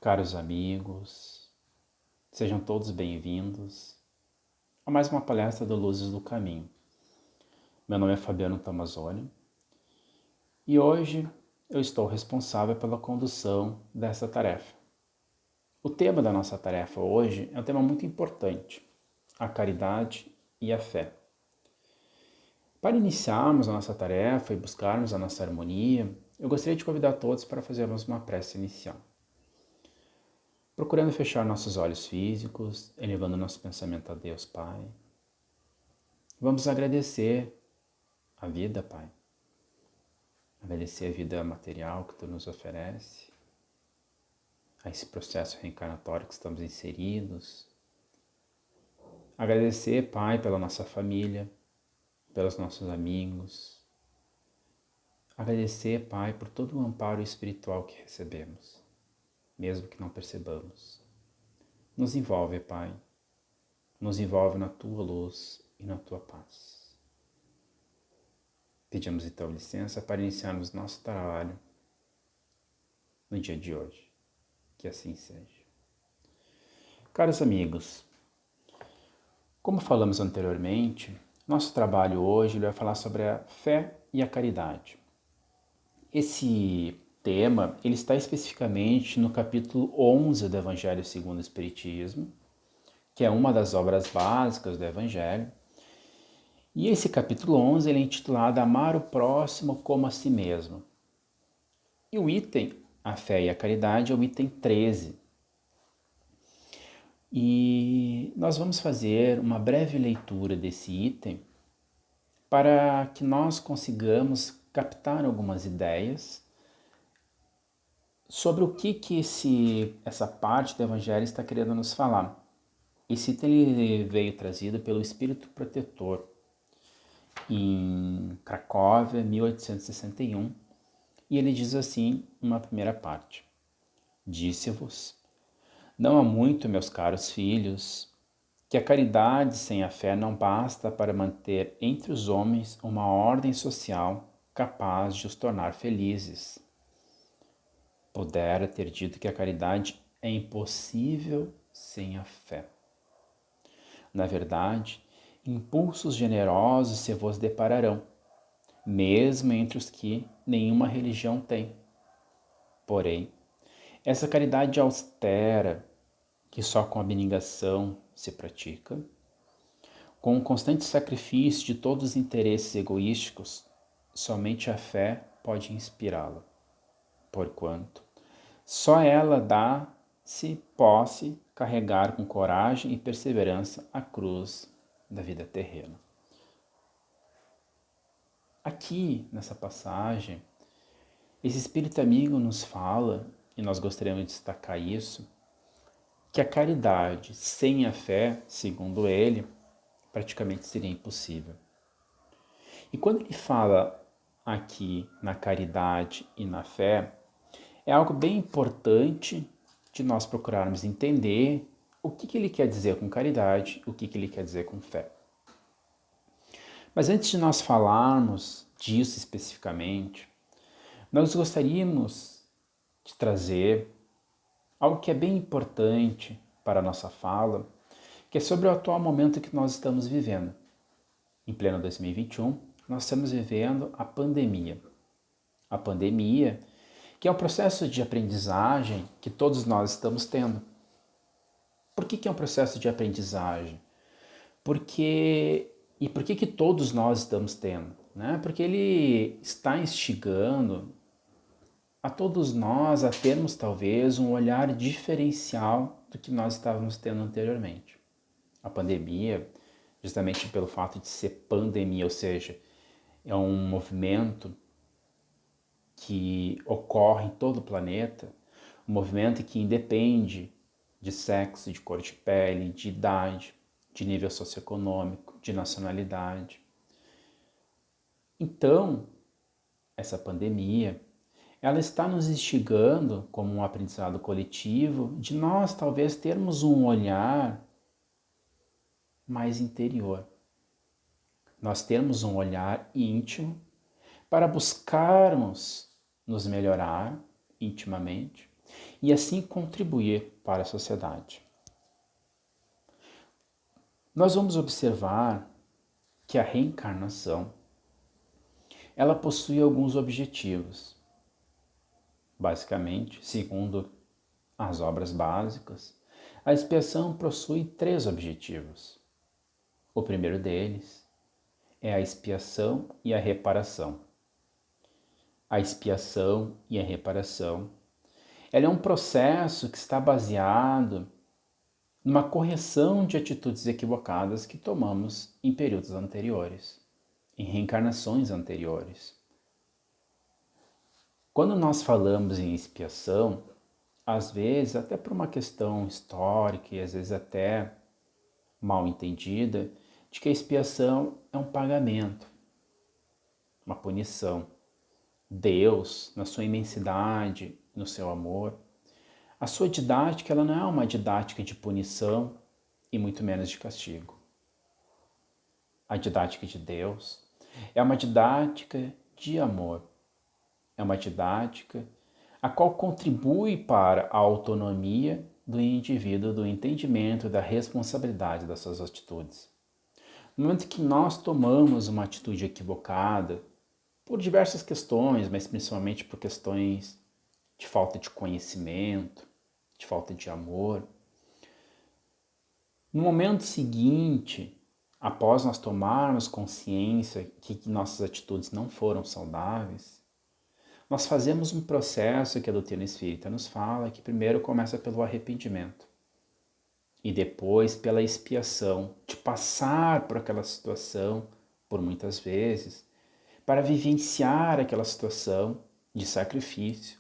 Caros amigos, sejam todos bem-vindos a mais uma palestra do Luzes do Caminho. Meu nome é Fabiano Tomazoni e hoje eu estou responsável pela condução dessa tarefa. O tema da nossa tarefa hoje é um tema muito importante, a caridade e a fé. Para iniciarmos a nossa tarefa e buscarmos a nossa harmonia, eu gostaria de convidar todos para fazermos uma prece inicial. Procurando fechar nossos olhos físicos, elevando nosso pensamento a Deus Pai. Vamos agradecer a vida, Pai. Agradecer a vida material que Tu nos oferece, a esse processo reencarnatório que estamos inseridos. Agradecer, Pai, pela nossa família, pelos nossos amigos. Agradecer, Pai, por todo o amparo espiritual que recebemos, mesmo que não percebamos. Nos envolve, Pai. Nos envolve na Tua luz e na Tua paz. Pedimos então licença para iniciarmos nosso trabalho no dia de hoje. Que assim seja. Caros amigos, como falamos anteriormente, nosso trabalho hoje vai falar sobre a fé e a caridade. Esse tema ele está especificamente no capítulo 11 do Evangelho segundo o Espiritismo, que é uma das obras básicas do Evangelho. E esse capítulo 11 ele é intitulado Amar o Próximo como a Si Mesmo. E o item, a fé e a caridade, é o item 13. E nós vamos fazer uma breve leitura desse item para que nós consigamos captar algumas ideias sobre o que essa parte do Evangelho está querendo nos falar. Esse item ele veio trazido pelo Espírito Protetor em Cracóvia, 1861, e ele diz assim, numa primeira parte: Disse-vos, não há muito, meus caros filhos, que a caridade sem a fé não basta para manter entre os homens uma ordem social capaz de os tornar felizes. Pudera ter dito que a caridade é impossível sem a fé. Na verdade, impulsos generosos se vos depararão, mesmo entre os que nenhuma religião tem. Porém, essa caridade austera, que só com abnegação se pratica, com o constante sacrifício de todos os interesses egoísticos, somente a fé pode inspirá-la, porquanto só ela dá-se posse carregar com coragem e perseverança a cruz da vida terrena. Aqui, nessa passagem, esse Espírito amigo nos fala, e nós gostaríamos de destacar isso, que a caridade sem a fé, segundo ele, praticamente seria impossível. E quando ele fala aqui na caridade e na fé, é algo bem importante de nós procurarmos entender o que ele quer dizer com caridade, o que ele quer dizer com fé. Mas antes de nós falarmos disso especificamente, nós gostaríamos de trazer algo que é bem importante para a nossa fala, que é sobre o atual momento que nós estamos vivendo. Em pleno 2021, nós estamos vivendo a pandemia. A pandemia, que é um processo de aprendizagem que todos nós estamos tendo. Por que é um processo de aprendizagem? E por que todos nós estamos tendo? Né? Porque ele está instigando a todos nós a termos talvez um olhar diferencial do que nós estávamos tendo anteriormente. A pandemia, justamente pelo fato de ser pandemia, ou seja, é um movimento que ocorre em todo o planeta, um movimento que independe de sexo, de cor de pele, de idade, de nível socioeconômico, de nacionalidade. Então, essa pandemia, ela está nos instigando, como um aprendizado coletivo, de nós talvez termos um olhar mais interior. Nós termos um olhar íntimo para buscarmos nos melhorar intimamente, e assim contribuir para a sociedade. Nós vamos observar que a reencarnação ela possui alguns objetivos. Basicamente, segundo as obras básicas, a expiação possui 3 objetivos. O primeiro deles é a expiação e a reparação. A expiação e a reparação, ela é um processo que está baseado numa correção de atitudes equivocadas que tomamos em períodos anteriores, em reencarnações anteriores. Quando nós falamos em expiação, às vezes, até por uma questão histórica e às vezes até mal entendida, de que a expiação é um pagamento, uma punição. Deus, na sua imensidade, no seu amor, a sua didática ela não é uma didática de punição e muito menos de castigo. A didática de Deus é uma didática de amor, é uma didática a qual contribui para a autonomia do indivíduo, do entendimento, da responsabilidade das suas atitudes. No momento que nós tomamos uma atitude equivocada, por diversas questões, mas principalmente por questões de falta de conhecimento, de falta de amor, no momento seguinte, após nós tomarmos consciência que nossas atitudes não foram saudáveis, nós fazemos um processo que a doutrina espírita nos fala, que primeiro começa pelo arrependimento e depois pela expiação, de passar por aquela situação, por muitas vezes, para vivenciar aquela situação de sacrifício,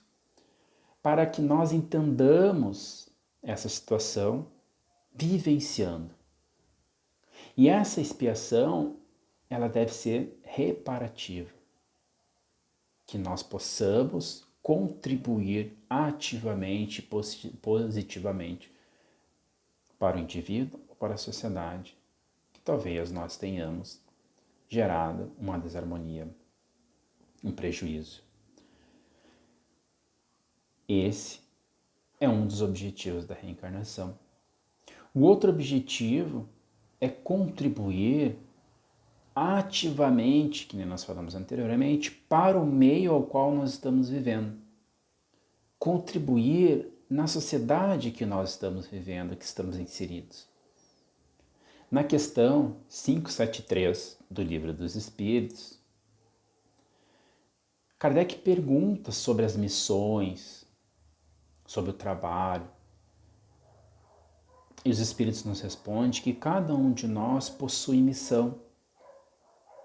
para que nós entendamos essa situação vivenciando. E essa expiação, ela deve ser reparativa. Que nós possamos contribuir ativamente, positivamente para o indivíduo ou para a sociedade, que talvez nós tenhamos gerado uma desarmonia, um prejuízo. Esse é um dos objetivos da reencarnação. O outro objetivo é contribuir ativamente, que nem nós falamos anteriormente, para o meio ao qual nós estamos vivendo. Contribuir na sociedade que nós estamos vivendo, que estamos inseridos. Na questão 573 do Livro dos Espíritos, Kardec pergunta sobre as missões, sobre o trabalho. E os Espíritos nos respondem que cada um de nós possui missão,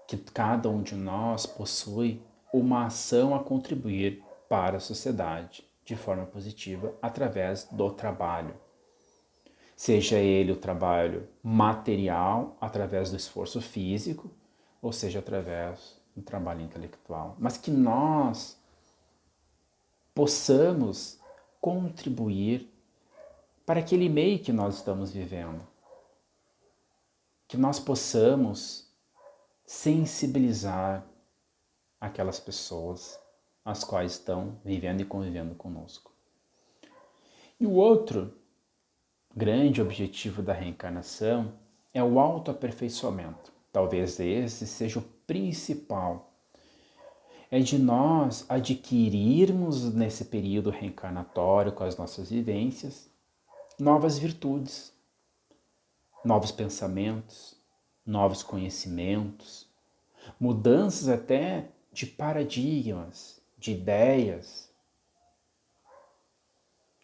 que cada um de nós possui uma ação a contribuir para a sociedade de forma positiva através do trabalho. Seja ele o trabalho material, através do esforço físico, ou seja, através do trabalho intelectual. Mas que nós possamos contribuir para aquele meio que nós estamos vivendo. Que nós possamos sensibilizar aquelas pessoas as quais estão vivendo e convivendo conosco. E o outro grande objetivo da reencarnação é o autoaperfeiçoamento. Talvez esse seja o principal. É de nós adquirirmos nesse período reencarnatório com as nossas vivências novas virtudes, novos pensamentos, novos conhecimentos, mudanças até de paradigmas, de ideias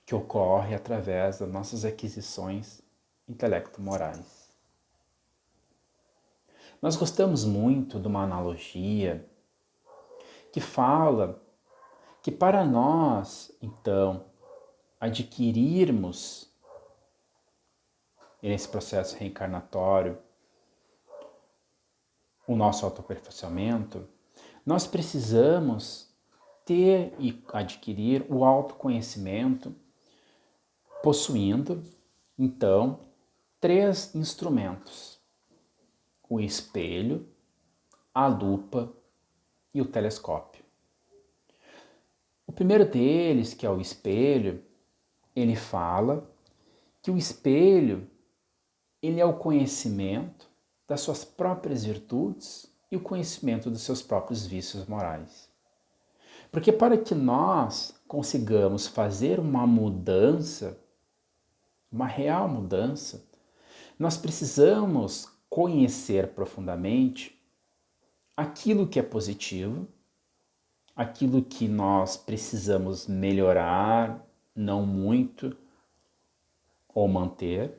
que ocorre através das nossas aquisições intelecto-morais. Nós gostamos muito de uma analogia que fala que para nós, então, adquirirmos nesse processo reencarnatório o nosso autoaperfeiçoamento, nós precisamos ter e adquirir o autoconhecimento, possuindo, então, 3 instrumentos: o espelho, a lupa e o telescópio. O primeiro deles, que é o espelho, ele fala que o espelho, ele é o conhecimento das suas próprias virtudes e o conhecimento dos seus próprios vícios morais. Porque para que nós consigamos fazer uma mudança, uma real mudança, nós precisamos conhecer profundamente aquilo que é positivo, aquilo que nós precisamos melhorar, não muito, ou manter,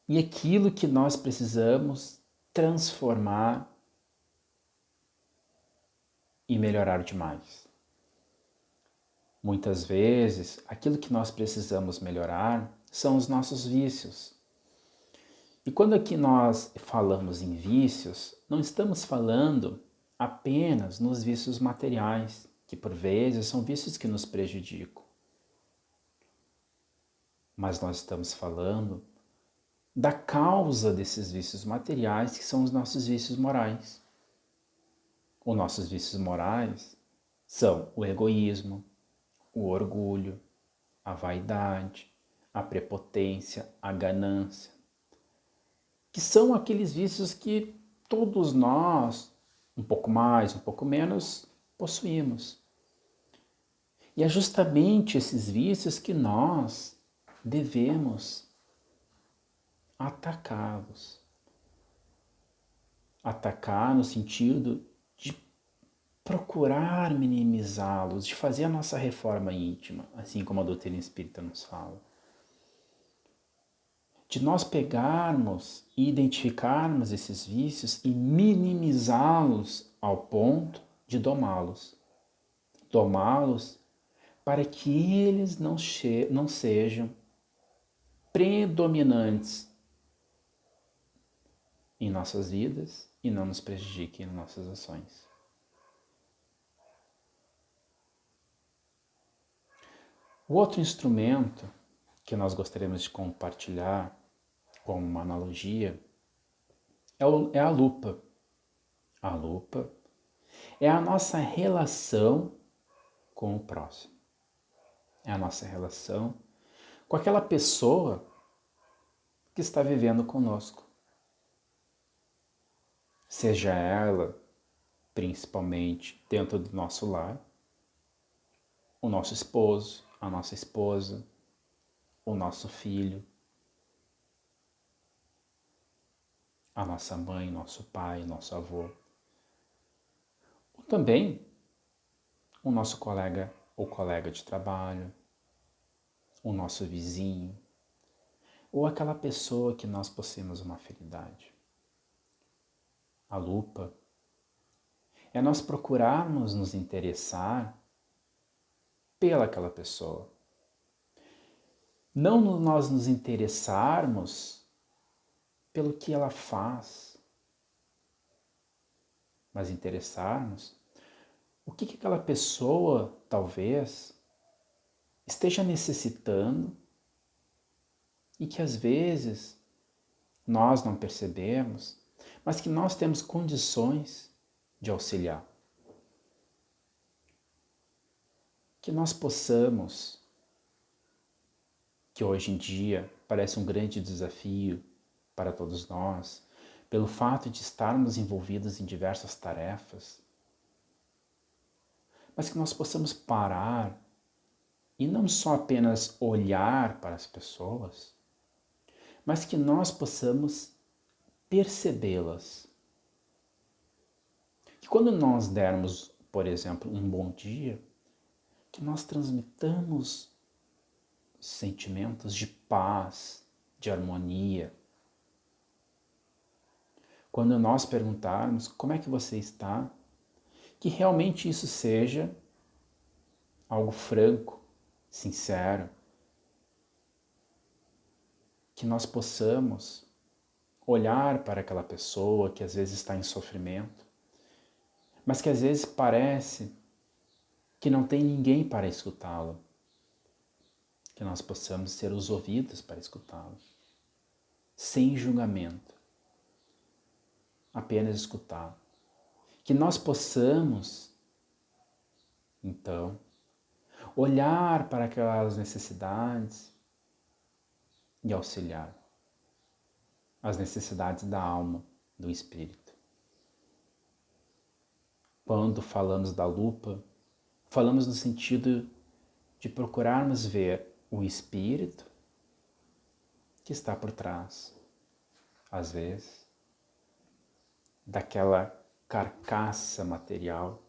e aquilo que nós precisamos transformar e melhorar demais. Muitas vezes, aquilo que nós precisamos melhorar são os nossos vícios. E quando aqui nós falamos em vícios, não estamos falando apenas nos vícios materiais, que por vezes são vícios que nos prejudicam. Mas nós estamos falando da causa desses vícios materiais, que são os nossos vícios morais. Os nossos vícios morais são o egoísmo, o orgulho, a vaidade, a prepotência, a ganância, que são aqueles vícios que todos nós, um pouco mais, um pouco menos, possuímos. E é justamente esses vícios que nós devemos atacá-los. Atacar no sentido de procurar minimizá-los, de fazer a nossa reforma íntima, assim como a doutrina espírita nos fala. De nós pegarmos e identificarmos esses vícios e minimizá-los ao ponto de domá-los. Domá-los para que eles não sejam predominantes em nossas vidas e não nos prejudiquem em nossas ações. O outro instrumento que nós gostaríamos de compartilhar como uma analogia é a lupa. A lupa é a nossa relação com o próximo. É a nossa relação com aquela pessoa que está vivendo conosco. Seja ela, principalmente, dentro do nosso lar, o nosso esposo, a nossa esposa, o nosso filho, a nossa mãe, nosso pai, nosso avô. Ou também o nosso colega ou colega de trabalho, o nosso vizinho, ou aquela pessoa que nós possuímos uma afinidade. A lupa é nós procurarmos nos interessar pelaquela pessoa. Não nós nos interessarmos pelo que ela faz, mas interessarmos o que aquela pessoa talvez esteja necessitando e que às vezes nós não percebemos, mas que nós temos condições de auxiliar. Que nós possamos, que hoje em dia parece um grande desafio para todos nós, pelo fato de estarmos envolvidos em diversas tarefas, mas que nós possamos parar e não só apenas olhar para as pessoas, mas que nós possamos percebê-las. Que quando nós dermos, por exemplo, um bom dia, que nós transmitamos sentimentos de paz, de harmonia. Quando nós perguntarmos como é que você está, que realmente isso seja algo franco, sincero, que nós possamos olhar para aquela pessoa que às vezes está em sofrimento, mas que às vezes parece que não tem ninguém para escutá-la, que nós possamos ser os ouvidos para escutá-la, sem julgamento, apenas escutar, que nós possamos, então, olhar para aquelas necessidades e auxiliar as necessidades da alma, do espírito. Quando falamos da lupa, falamos no sentido de procurarmos ver o espírito que está por trás, às vezes, daquela carcaça material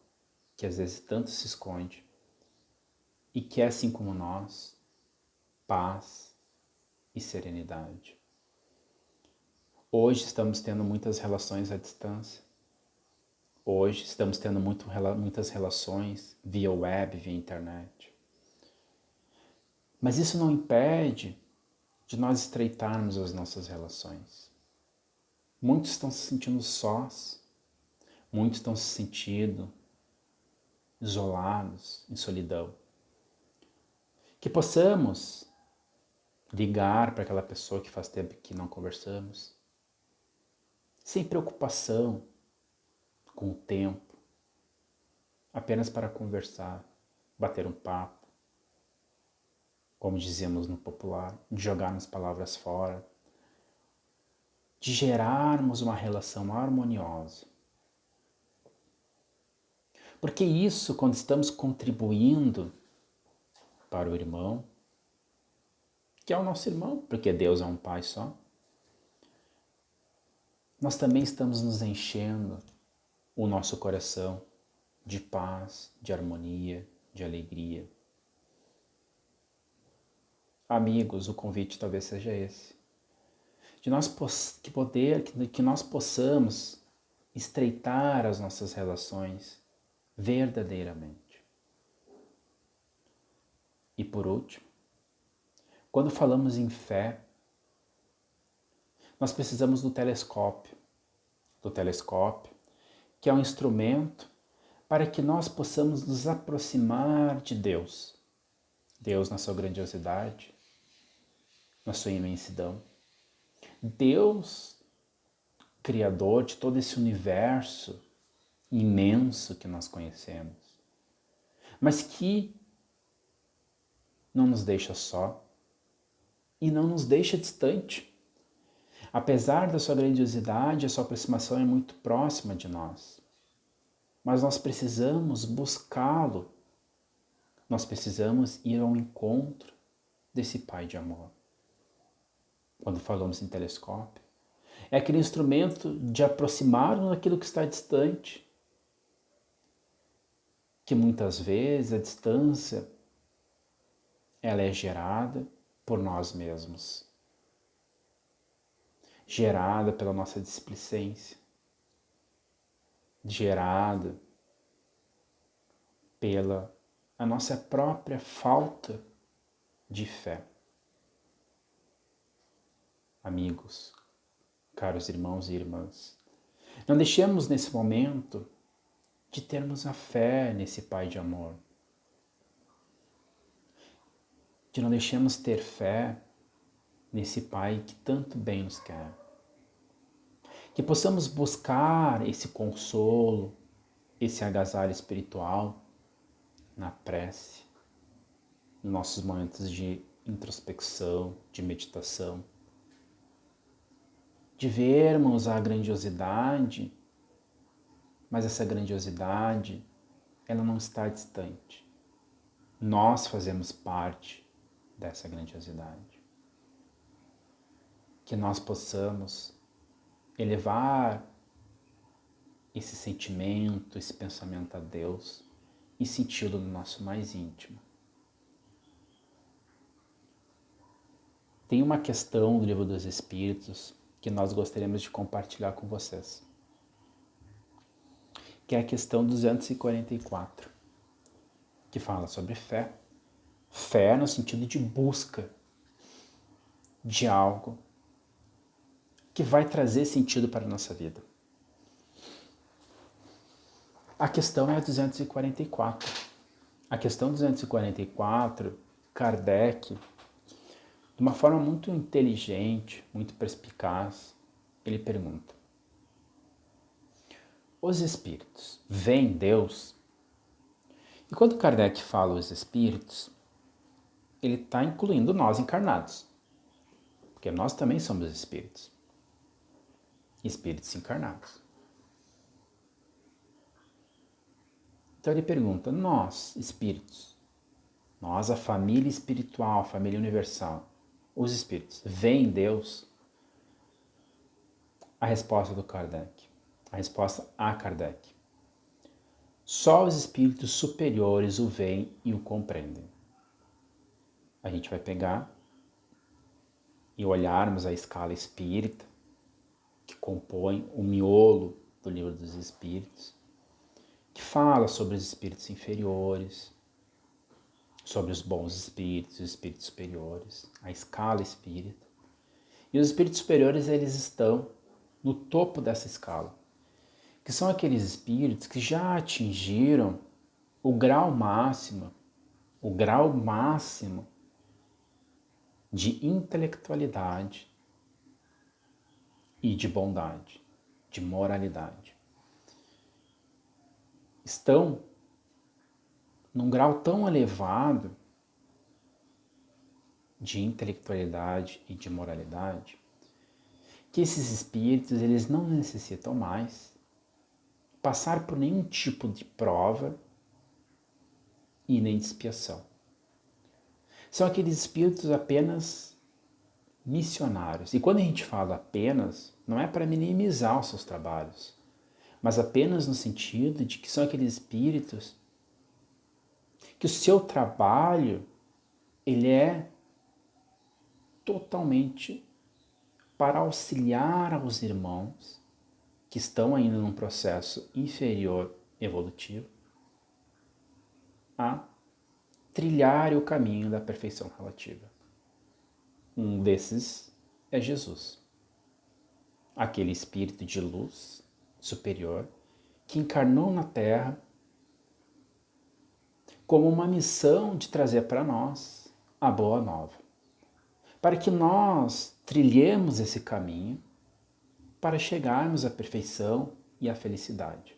que às vezes tanto se esconde e que é, assim como nós, paz e serenidade. Hoje estamos tendo muitas relações à distância. Hoje estamos tendo muitas relações via web, via internet. Mas isso não impede de nós estreitarmos as nossas relações. Muitos estão se sentindo sós, muitos estão se sentindo isolados, em solidão. Que possamos ligar para aquela pessoa que faz tempo que não conversamos, sem preocupação com o tempo, apenas para conversar, bater um papo, como dizemos no popular, de jogarmos palavras fora, de gerarmos uma relação harmoniosa. Porque isso, quando estamos contribuindo para o irmão, que é o nosso irmão, porque Deus é um Pai só, nós também estamos nos enchendo o nosso coração de paz, de harmonia, de alegria. Amigos, o convite talvez seja esse. Que nós possamos estreitar as nossas relações verdadeiramente. E por último, quando falamos em fé, nós precisamos do telescópio, que é um instrumento para que nós possamos nos aproximar de Deus. Deus na sua grandiosidade, na sua imensidão. Deus, criador de todo esse universo imenso que nós conhecemos, mas que não nos deixa só e não nos deixa distante. Apesar da sua grandiosidade, a sua aproximação é muito próxima de nós. Mas nós precisamos buscá-lo. Nós precisamos ir ao encontro desse Pai de amor. Quando falamos em telescópio, é aquele instrumento de aproximar-nos daquilo que está distante. Que muitas vezes a distância ela é gerada por nós mesmos. Gerada pela nossa displicência, gerada pela a nossa própria falta de fé. Amigos, caros irmãos e irmãs, não deixemos nesse momento de termos a fé nesse Pai de amor. De não deixemos ter fé nesse Pai que tanto bem nos quer. Que possamos buscar esse consolo, esse agasalho espiritual na prece, nos nossos momentos de introspecção, de meditação. De vermos a grandiosidade, mas essa grandiosidade, ela não está distante. Nós fazemos parte dessa grandiosidade. Que nós possamos elevar esse sentimento, esse pensamento a Deus e senti-lo no nosso mais íntimo. Tem uma questão do Livro dos Espíritos que nós gostaríamos de compartilhar com vocês, que é a questão 244, que fala sobre fé. Fé no sentido de busca de algo que vai trazer sentido para a nossa vida. A questão é a 244. A questão 244, Kardec, de uma forma muito inteligente, muito perspicaz, ele pergunta: os espíritos veem Deus? E quando Kardec fala os espíritos, ele está incluindo nós encarnados, porque nós também somos espíritos, espíritos encarnados. Então ele pergunta, nós, espíritos, nós, a família espiritual, a família universal, os espíritos, veem Deus? A resposta do Kardec, a resposta a Kardec. Só os espíritos superiores o veem e o compreendem. A gente vai pegar e olharmos a escala espírita, que compõe o miolo do Livro dos Espíritos, que fala sobre os espíritos inferiores, sobre os bons espíritos, os espíritos superiores, a escala espírita. E os espíritos superiores, eles estão no topo dessa escala, que são aqueles espíritos que já atingiram o grau máximo de intelectualidade e de bondade, de moralidade. Estão num grau tão elevado de intelectualidade e de moralidade que esses espíritos, eles não necessitam mais passar por nenhum tipo de prova e nem de expiação. São aqueles espíritos apenas missionários. E quando a gente fala apenas, não é para minimizar os seus trabalhos, mas apenas no sentido de que são aqueles espíritos que o seu trabalho, ele é totalmente para auxiliar aos irmãos que estão ainda num processo inferior evolutivo a trilhar o caminho da perfeição relativa. Um desses é Jesus, aquele espírito de luz superior que encarnou na Terra como uma missão de trazer para nós a boa nova, para que nós trilhemos esse caminho para chegarmos à perfeição e à felicidade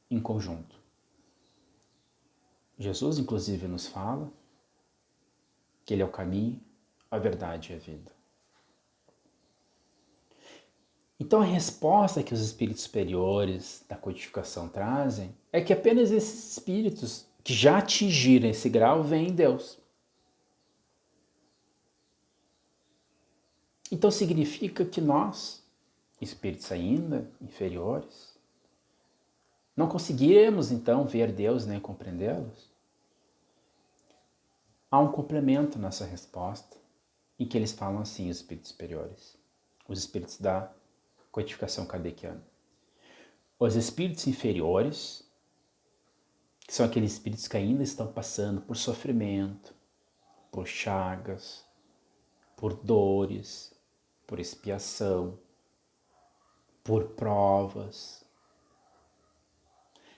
em conjunto. Jesus, inclusive, nos fala que Ele é o caminho, a verdade e a vida. Então, a resposta que os espíritos superiores da codificação trazem é que apenas esses espíritos que já atingiram esse grau veem Deus. Então, significa que nós, espíritos ainda inferiores, não conseguiremos, então, ver Deus nem compreendê-los? Há um complemento nessa resposta, em que eles falam assim, os espíritos superiores, os espíritos da codificação kardeciana. Os espíritos inferiores, que são aqueles espíritos que ainda estão passando por sofrimento, por chagas, por dores, por expiação, por provas.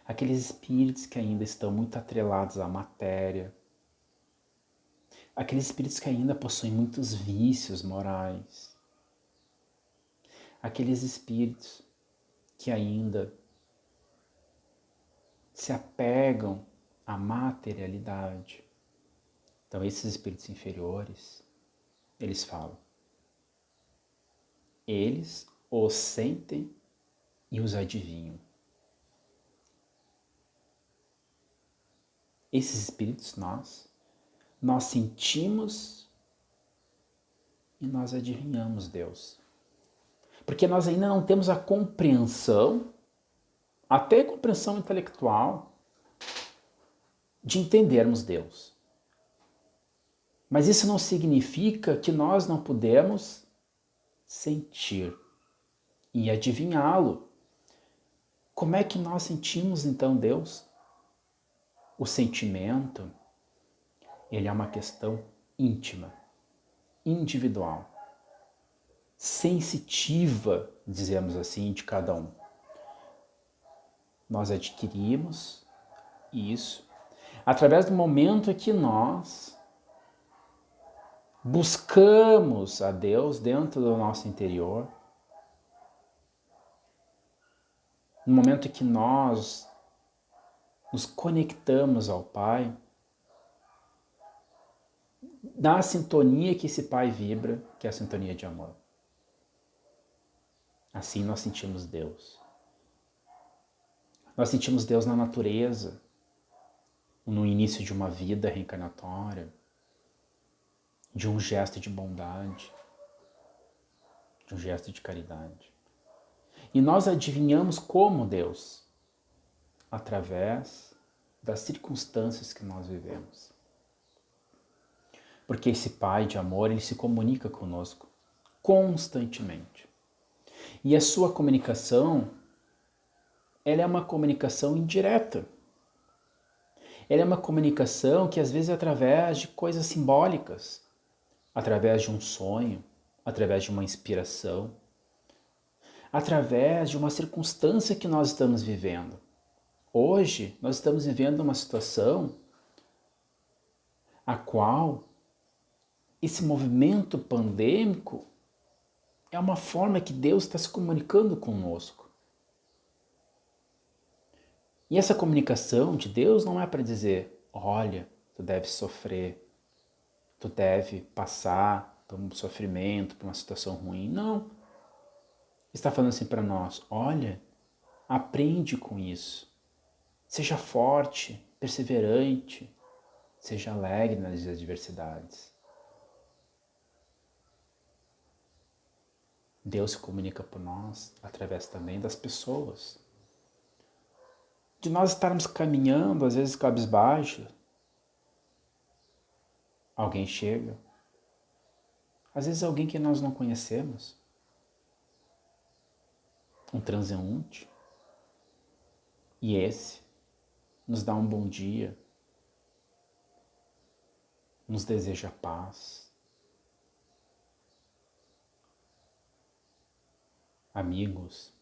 Aqueles espíritos que ainda estão muito atrelados à matéria. Aqueles espíritos que ainda possuem muitos vícios morais. Aqueles espíritos que ainda se apegam à materialidade. Então, esses espíritos inferiores, eles falam. Eles os sentem e os adivinham. Esses espíritos nós sentimos e nós adivinhamos Deus. Porque nós ainda não temos a compreensão, até a compreensão intelectual, de entendermos Deus. Mas isso não significa que nós não podemos sentir e adivinhá-lo. Como é que nós sentimos então Deus? O sentimento, ele é uma questão íntima, individual, sensitiva, dizemos assim, de cada um. Nós adquirimos isso através do momento em que nós buscamos a Deus dentro do nosso interior, no momento em que nós nos conectamos ao Pai, na sintonia que esse Pai vibra, que é a sintonia de amor. Assim nós sentimos Deus. Nós sentimos Deus na natureza, no início de uma vida reencarnatória, de um gesto de bondade, de um gesto de caridade. E nós adivinhamos como Deus, através das circunstâncias que nós vivemos. Porque esse Pai de amor, ele se comunica conosco constantemente. E a sua comunicação, ela é uma comunicação indireta. Ela é uma comunicação que às vezes é através de coisas simbólicas, através de um sonho, através de uma inspiração, através de uma circunstância que nós estamos vivendo. Hoje, nós estamos vivendo uma situação a qual esse movimento pandêmico é uma forma que Deus está se comunicando conosco. E essa comunicação de Deus não é para dizer, olha, tu deve sofrer, tu deve passar por um sofrimento, por uma situação ruim. Não. Está falando assim para nós, olha, aprende com isso. Seja forte, perseverante, seja alegre nas adversidades. Deus se comunica por nós através também das pessoas. De nós estarmos caminhando, às vezes cabisbaixo, alguém chega. Às vezes alguém que nós não conhecemos. Um transeunte. E esse nos dá um bom dia, nos deseja paz. Amigos,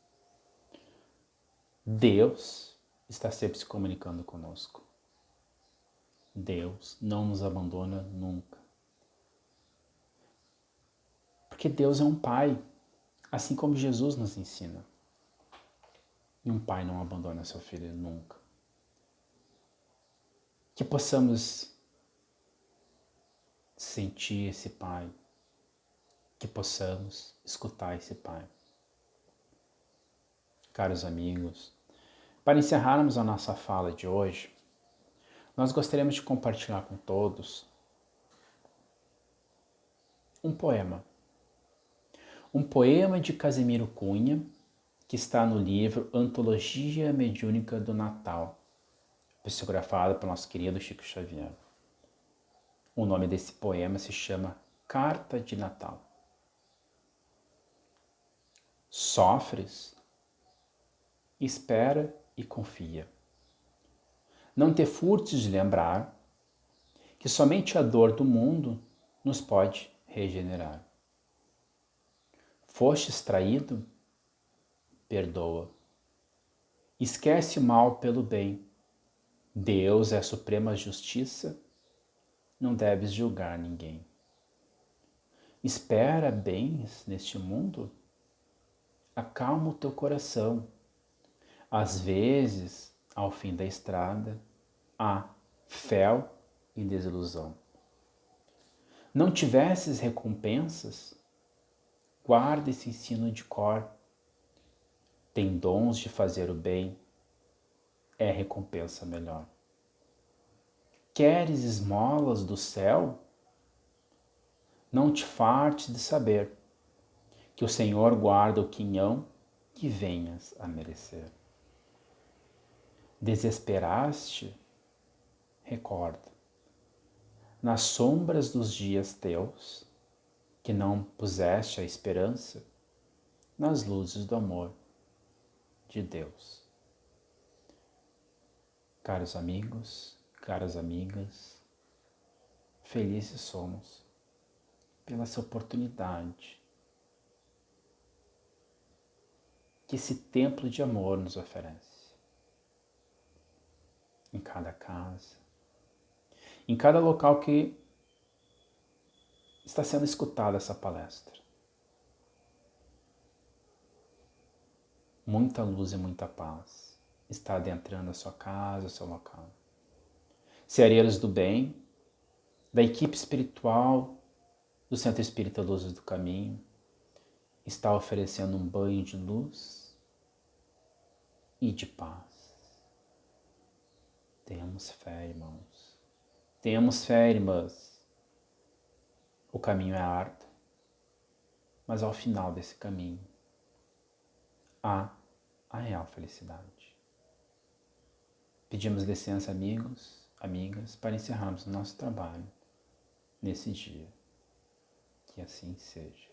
Deus está sempre se comunicando conosco. Deus não nos abandona nunca. Porque Deus é um Pai, assim como Jesus nos ensina. E um pai não abandona seu filho nunca. Que possamos sentir esse Pai, que possamos escutar esse Pai. Caros amigos, para encerrarmos a nossa fala de hoje, nós gostaríamos de compartilhar com todos um poema. Um poema de Casimiro Cunha, que está no livro Antologia Mediúnica do Natal, psicografado pelo nosso querido Chico Xavier. O nome desse poema se chama Carta de Natal. Sofres? Espera e confia. Não te furtes de lembrar que somente a dor do mundo nos pode regenerar. Fostes traído? Perdoa. Esquece o mal pelo bem. Deus é a suprema justiça, não deves julgar ninguém. Espera bens neste mundo? Acalma o teu coração. Às vezes, ao fim da estrada, há fel e desilusão. Não tivesses recompensas? Guarda esse ensino de cor. Tem dons de fazer o bem, é recompensa melhor. Queres esmolas do céu? Não te fartes de saber que o Senhor guarda o quinhão que venhas a merecer. Desesperaste? Recorda, nas sombras dos dias teus, que não puseste a esperança nas luzes do amor de Deus. Caros amigos, caras amigas, felizes somos pela essa oportunidade que esse templo de amor nos oferece. Em cada casa, em cada local que está sendo escutada essa palestra. Muita luz e muita paz. está adentrando a sua casa, o seu local. Ceareiros do Bem, da equipe espiritual do Centro Espírita Luzes do Caminho, está oferecendo um banho de luz e de paz. Tenhamos fé, irmãos. Tenhamos fé, irmãs. O caminho é árduo, mas ao final desse caminho há a real felicidade. Pedimos licença, amigos, amigas, para encerrarmos o nosso trabalho nesse dia. Que assim seja.